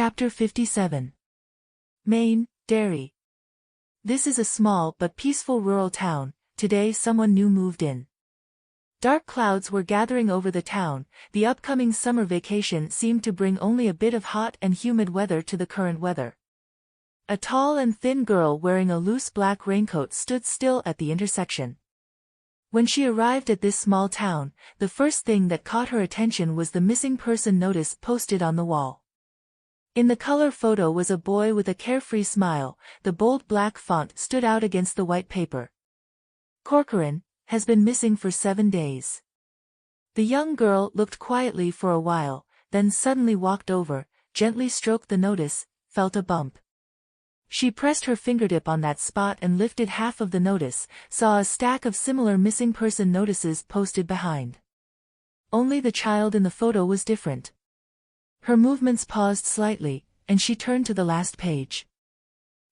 Chapter 57. Maine, Derry. This is a small but peaceful rural town. Today someone new moved in. Dark clouds were gathering over the town. The upcoming summer vacation seemed to bring only a bit of hot and humid weather to the current weather. A tall and thin girl wearing a loose black raincoat stood still at the intersection. When she arrived at this small town, the first thing that caught her attention was the missing person notice posted on the wall. In the color photo was a boy with a carefree smile. The bold black font stood out against the white paper. Corcoran has been missing for 7 days. The young girl looked quietly for a while, then suddenly walked over, gently stroked the notice, felt a bump. She pressed her fingertip on that spot and lifted half of the notice, saw a stack of similar missing person notices posted behind. Only the child in the photo was different. Her movements paused slightly, and she turned to the last page.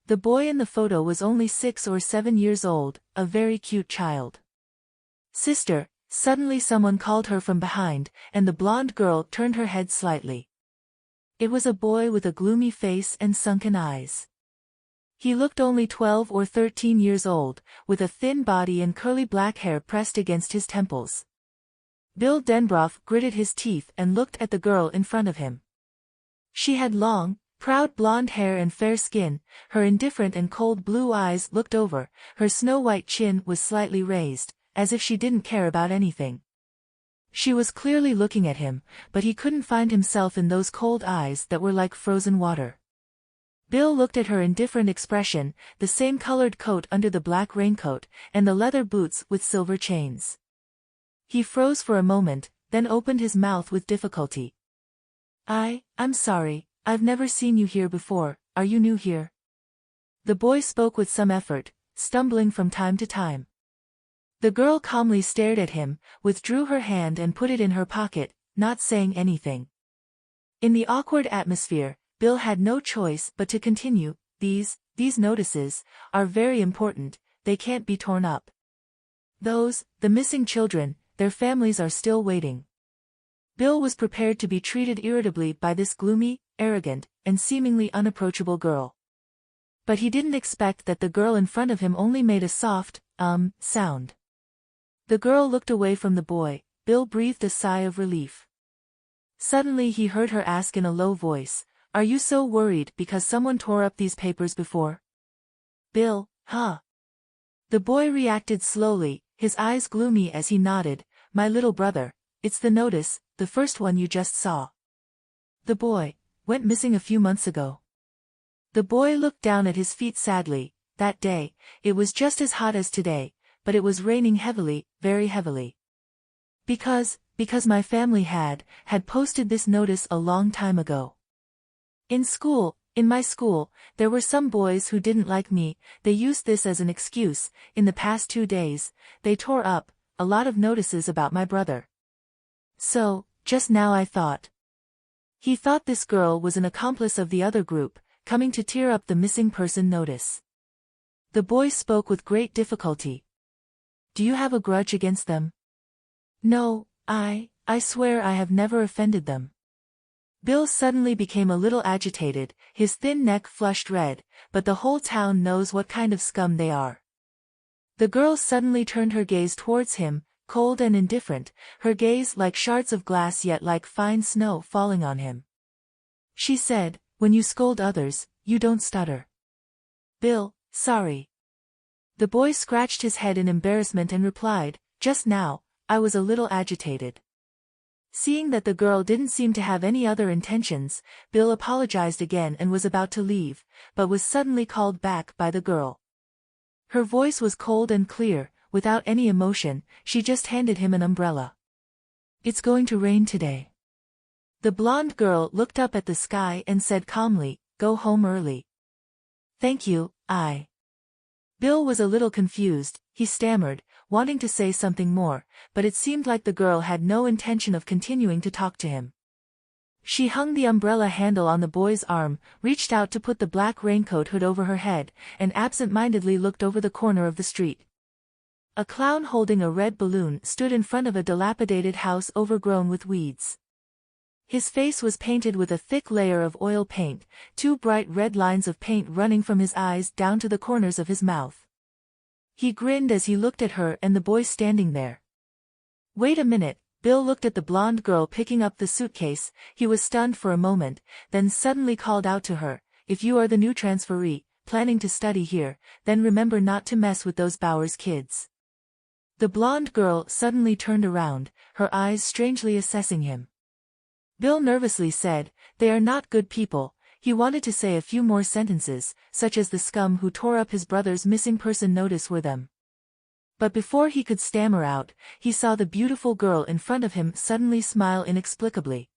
The boy in the photo was only 6 or 7 years old, a very cute child. "Sister," suddenly someone called her from behind, and the blonde girl turned her head slightly. It was a boy with a gloomy face and sunken eyes. He looked only 12 or 13 years old, with a thin body and curly black hair pressed against his temples. Bill Denbrough gritted his teeth and looked at the girl in front of him. She had long, proud blonde hair and fair skin. Her indifferent and cold blue eyes looked over, her snow-white chin was slightly raised, as if she didn't care about anything. She was clearly looking at him, but he couldn't find himself in those cold eyes that were like frozen water. Bill looked at her indifferent expression, the same colored coat under the black raincoat, and the leather boots with silver chains. He froze for a moment, then opened his mouth with difficulty. I'm sorry, I've never seen you here before. Are you new here?" The boy spoke with some effort, stumbling from time to time. The girl calmly stared at him, withdrew her hand and put it in her pocket, not saying anything. In the awkward atmosphere, Bill had no choice but to continue. These notices are very important, they can't be torn up. The missing children, their families are still waiting. Bill was prepared to be treated irritably by this gloomy, arrogant, and seemingly unapproachable girl. But he didn't expect that the girl in front of him only made a soft, sound. The girl looked away from the boy. Bill breathed a sigh of relief. Suddenly he heard her ask in a low voice, "Are you so worried because someone tore up these papers before?" "Bill, huh?" The boy reacted slowly, his eyes gloomy as he nodded. "My little brother. It's the notice, the first one you just saw. The boy went missing a few months ago." The boy looked down at his feet sadly. That day, it was just as hot as today, but it was raining heavily, very heavily. Because my family had posted this notice a long time ago. In my school, there were some boys who didn't like me. They used this as an excuse. In the past 2 days, they tore up a lot of notices about my brother. So, just now I thought. He thought this girl was an accomplice of the other group, coming to tear up the missing person notice. The boy spoke with great difficulty. "Do you have a grudge against them?" "No, I swear I have never offended them." Bill suddenly became a little agitated, his thin neck flushed red. "But the whole town knows what kind of scum they are." The girl suddenly turned her gaze towards him, cold and indifferent, her gaze like shards of glass yet like fine snow falling on him. She said, "When you scold others, you don't stutter." "Bill, sorry." The boy scratched his head in embarrassment and replied, "Just now, I was a little agitated." Seeing that the girl didn't seem to have any other intentions, Bill apologized again and was about to leave, but was suddenly called back by the girl. Her voice was cold and clear, without any emotion. She just handed him an umbrella. "It's going to rain today." The blonde girl looked up at the sky and said calmly, "Go home early." "Thank you, Bill was a little confused. He stammered, wanting to say something more, but it seemed like the girl had no intention of continuing to talk to him. She hung the umbrella handle on the boy's arm, reached out to put the black raincoat hood over her head, and absent-mindedly looked over the corner of the street. A clown holding a red balloon stood in front of a dilapidated house overgrown with weeds. His face was painted with a thick layer of oil paint, two bright red lines of paint running from his eyes down to the corners of his mouth. He grinned as he looked at her and the boy standing there. "Wait a minute." Bill looked at the blonde girl picking up the suitcase. He was stunned for a moment, then suddenly called out to her, "If you are the new transferee, planning to study here, then remember not to mess with those Bowers kids." The blonde girl suddenly turned around, her eyes strangely assessing him. Bill nervously said, "They are not good people." He wanted to say a few more sentences, such as the scum who tore up his brother's missing person notice were them. But before he could stammer out, he saw the beautiful girl in front of him suddenly smile inexplicably.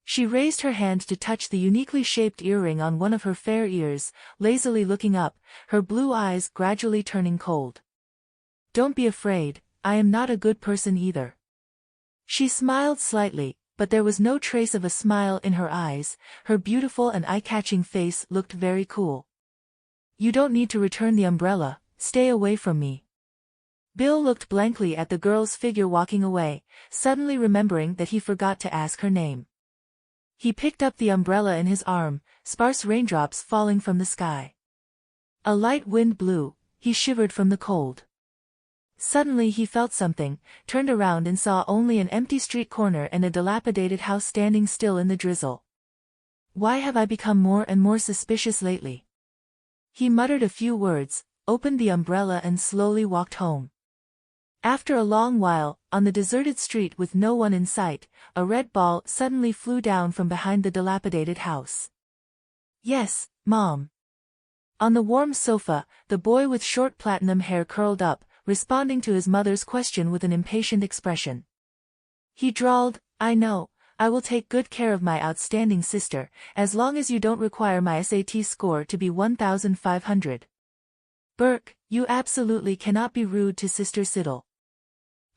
She raised her hand to touch the uniquely shaped earring on one of her fair ears, lazily looking up, her blue eyes gradually turning cold. "Don't be afraid, I am not a good person either." She smiled slightly, but there was no trace of a smile in her eyes. Her beautiful and eye-catching face looked very cool. "You don't need to return the umbrella, stay away from me." Bill looked blankly at the girl's figure walking away, suddenly remembering that he forgot to ask her name. He picked up the umbrella in his arm, sparse raindrops falling from the sky. A light wind blew, he shivered from the cold. Suddenly he felt something, turned around and saw only an empty street corner and a dilapidated house standing still in the drizzle. "Why have I become more and more suspicious lately?" He muttered a few words, opened the umbrella and slowly walked home. After a long while, on the deserted street with no one in sight, a red ball suddenly flew down from behind the dilapidated house. "Yes, Mom." On the warm sofa, the boy with short platinum hair curled up, responding to his mother's question with an impatient expression. He drawled, "I know, I will take good care of my outstanding sister, as long as you don't require my SAT score to be 1,500. Burke, you absolutely cannot be rude to Sister Siddle."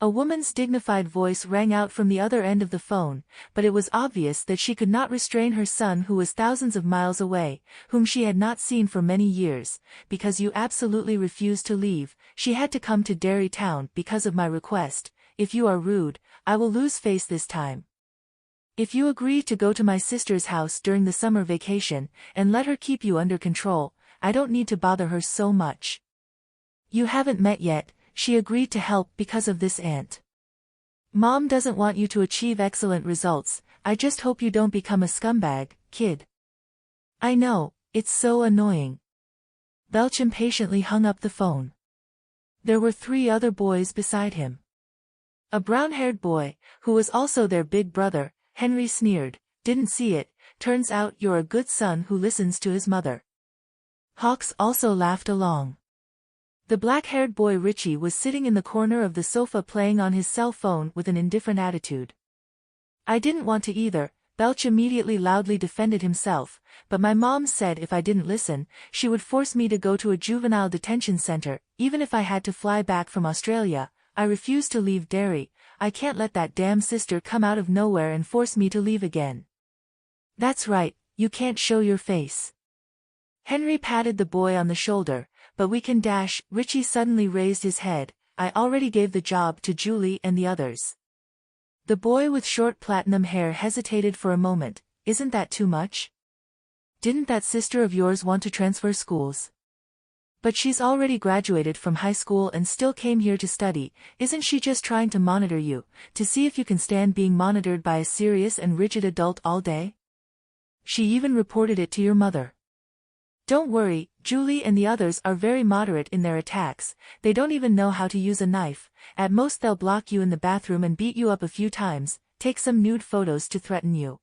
A woman's dignified voice rang out from the other end of the phone, but it was obvious that she could not restrain her son who was thousands of miles away, whom she had not seen for many years. "Because you absolutely refuse to leave, she had to come to Derry Town because of my request. If you are rude, I will lose face this time. If you agree to go to my sister's house during the summer vacation, and let her keep you under control, I don't need to bother her so much. You haven't met yet. She agreed to help because of this aunt. Mom doesn't want you to achieve excellent results. I just hope you don't become a scumbag, kid." "I know, it's so annoying." Belch impatiently hung up the phone. There were 3 other boys beside him. A brown-haired boy, who was also their big brother, Henry sneered, "Didn't see it, turns out you're a good son who listens to his mother." Hawks also laughed along. The black-haired boy Richie was sitting in the corner of the sofa playing on his cell phone with an indifferent attitude. "I didn't want to either," Belch immediately loudly defended himself, "but my mom said if I didn't listen, she would force me to go to a juvenile detention center, even if I had to fly back from Australia. I refuse to leave Derry. I can't let that damn sister come out of nowhere and force me to leave again." "That's right, you can't show your face." Henry patted the boy on the shoulder. "But we can dash." Richie suddenly raised his head. "I already gave the job to Julie and the others." The boy with short platinum hair hesitated for a moment. "Isn't that too much? Didn't that sister of yours want to transfer schools? But she's already graduated from high school and still came here to study. Isn't she just trying to monitor you, to see if you can stand being monitored by a serious and rigid adult all day? She even reported it to your mother." "Don't worry, Julie and the others are very moderate in their attacks. They don't even know how to use a knife. At most they'll block you in the bathroom and beat you up a few times, take some nude photos to threaten you."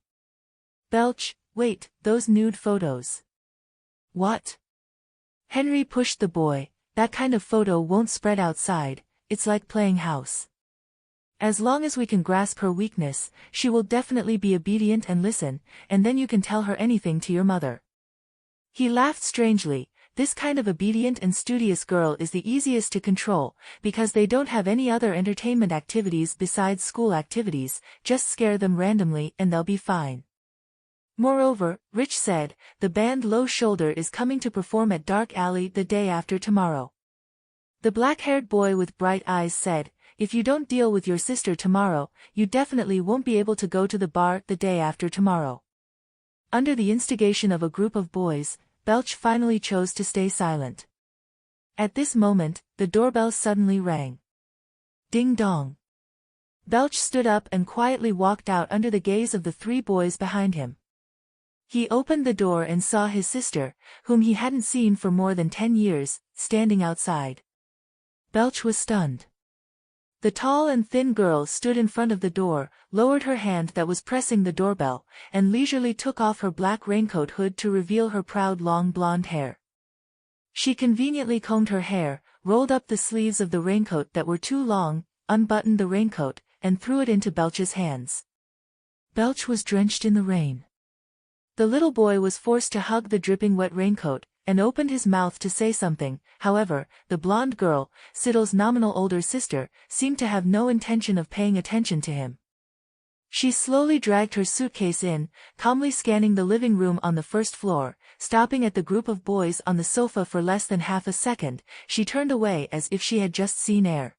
Belch, "Wait, those nude photos? What?" Henry pushed the boy. "That kind of photo won't spread outside, it's like playing house. As long as we can grasp her weakness, she will definitely be obedient and listen, and then you can tell her anything to your mother." He laughed strangely. This kind of obedient and studious girl is the easiest to control, because they don't have any other entertainment activities besides school activities. Just scare them randomly and they'll be fine. Moreover, Rich said, the band Low Shoulder is coming to perform at Dark Alley the day after tomorrow. The black-haired boy with bright eyes said, if you don't deal with your sister tomorrow, you definitely won't be able to go to the bar the day after tomorrow. Under the instigation of a group of boys, Belch finally chose to stay silent. At this moment, the doorbell suddenly rang. Ding dong. Belch stood up and quietly walked out under the gaze of the three boys behind him. He opened the door and saw his sister, whom he hadn't seen for more than 10 years, standing outside. Belch was stunned. The tall and thin girl stood in front of the door, lowered her hand that was pressing the doorbell, and leisurely took off her black raincoat hood to reveal her proud long blonde hair. She conveniently combed her hair, rolled up the sleeves of the raincoat that were too long, unbuttoned the raincoat, and threw it into Belch's hands. Belch was drenched in the rain. The little boy was forced to hug the dripping wet raincoat, and opened his mouth to say something. However, the blonde girl, Siddle's nominal older sister, seemed to have no intention of paying attention to him. She slowly dragged her suitcase in, calmly scanning the living room on the first floor, stopping at the group of boys on the sofa for less than half a second. She turned away as if she had just seen air.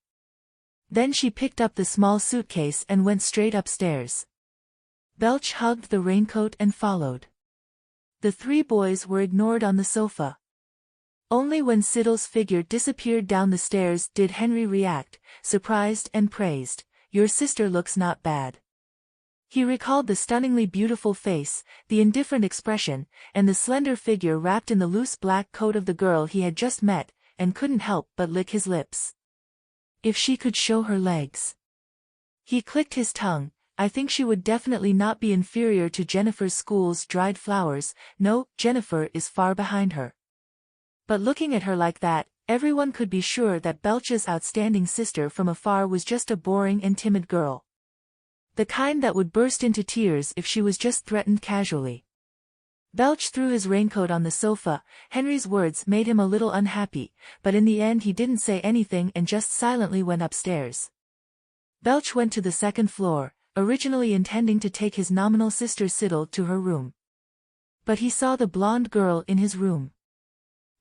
Then she picked up the small suitcase and went straight upstairs. Belch hugged the raincoat and followed. The three boys were ignored on the sofa. Only when Siddle's figure disappeared down the stairs did Henry react, surprised and praised. "Your sister looks not bad." He recalled the stunningly beautiful face, the indifferent expression, and the slender figure wrapped in the loose black coat of the girl he had just met, and couldn't help but lick his lips. If she could show her legs. He clicked his tongue. I think she would definitely not be inferior to Jennifer's school's dried flowers. No, Jennifer is far behind her. But looking at her like that, everyone could be sure that Belch's outstanding sister from afar was just a boring and timid girl. The kind that would burst into tears if she was just threatened casually. Belch threw his raincoat on the sofa. Henry's words made him a little unhappy, but in the end he didn't say anything and just silently went upstairs. Belch went to the second floor, originally intending to take his nominal sister Siddle to her room. But he saw the blonde girl in his room.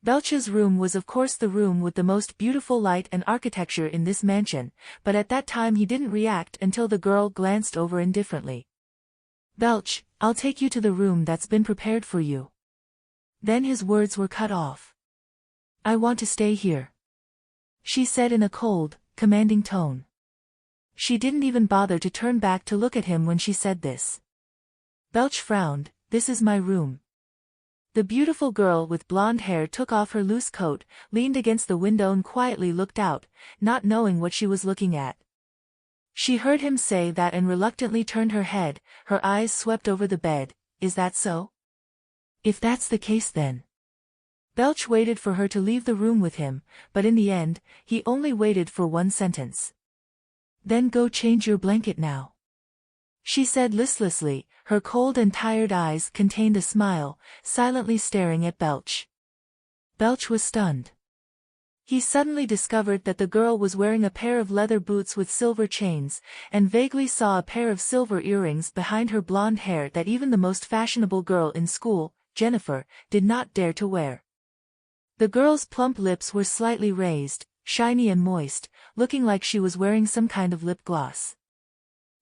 Belch's room was of course the room with the most beautiful light and architecture in this mansion, but at that time he didn't react until the girl glanced over indifferently. "Belch, I'll take you to the room that's been prepared for you." Then his words were cut off. "I want to stay here," she said in a cold, commanding tone. She didn't even bother to turn back to look at him when she said this. Belch frowned. "This is my room." The beautiful girl with blonde hair took off her loose coat, leaned against the window and quietly looked out, not knowing what she was looking at. She heard him say that and reluctantly turned her head. Her eyes swept over the bed. "Is that so?" "If that's the case then." Belch waited for her to leave the room with him, but in the end, he only waited for one sentence. "Then go change your blanket now," she said listlessly. Her cold and tired eyes contained a smile, silently staring at Belch. Belch was stunned. He suddenly discovered that the girl was wearing a pair of leather boots with silver chains, and vaguely saw a pair of silver earrings behind her blonde hair that even the most fashionable girl in school, Jennifer, did not dare to wear. The girl's plump lips were slightly raised, shiny and moist, looking like she was wearing some kind of lip gloss.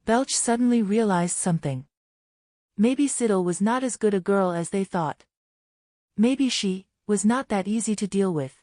Belch suddenly realized something. Maybe Siddle was not as good a girl as they thought. Maybe she was not that easy to deal with.